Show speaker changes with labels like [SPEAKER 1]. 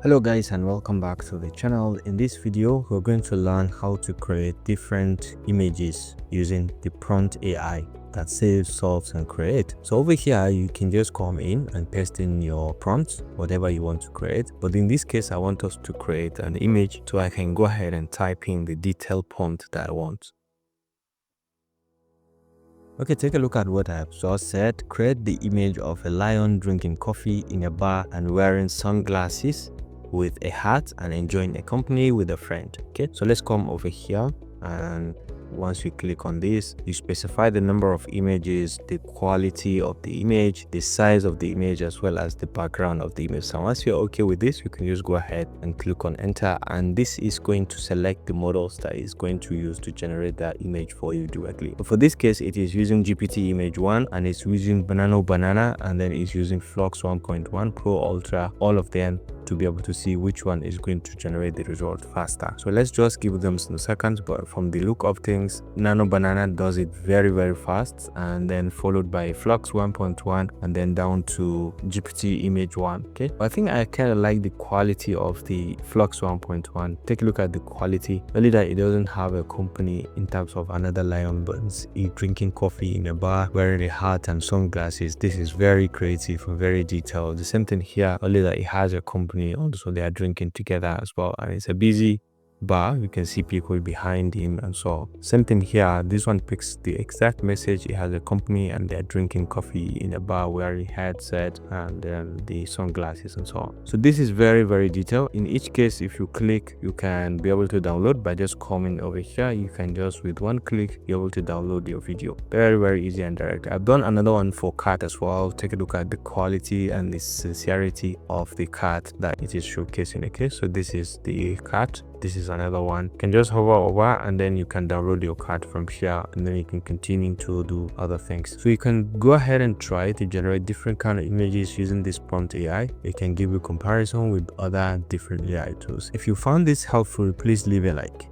[SPEAKER 1] Hello guys, and welcome back to the channel. In this video we're going to learn how to create different images using the prompt AI that saves, solves and create. So over here you can just come in and paste in your prompts, whatever you want to create, but in this case I want us to create an image, so I can go ahead and type in the detailed prompt that I want. Okay, take a look at what I have just said. Create the image of a lion drinking coffee in a bar and wearing sunglasses with a hat and enjoying a company with a friend. Okay, so let's come over here, and once you click on this, you specify the number of images, the quality of the image, the size of the image, as well as the background of the image. So once you're okay with this, you can just go ahead and click on enter, and this is going to select the models that is going to use to generate that image for you directly. But for this case, it is using GPT image 1, and it's using banana, and then it's using Flux 1.1 Pro Ultra, all of them, to be able to see which one is going to generate the result faster. So let's just give them some seconds, but from the look of things, Nano Banana does it very fast, and then followed by Flux 1.1 and then down to GPT image 1. Okay, but I think I kind of like the quality of the Flux 1.1. Take a look at the quality, only that it doesn't have a company in terms of another lion, but it's drinking coffee in a bar, wearing a hat and sunglasses. This is very creative and very detailed. The same thing here, only that it has a company also, they are drinking together as well, and it's a busy bar. You can see people behind him, and so same thing here. This one picks the exact message. It has a company and they're drinking coffee in a bar wearing headset and then the sunglasses and so on. So this is very detailed. In each case, if you click, you can be able to download by just coming over here. You can just with one click be able to download your video. Very easy and direct. I've done another one for cat as well. Take a look at the quality and the sincerity of the cat that it is showcasing. Okay, so this is the cat. This is another one. You can just hover over and then you can download your card from here, and then you can continue to do other things. So you can go ahead and try to generate different kind of images using this prompt AI. It can give you comparison with other different AI tools. If you found this helpful, please leave a like.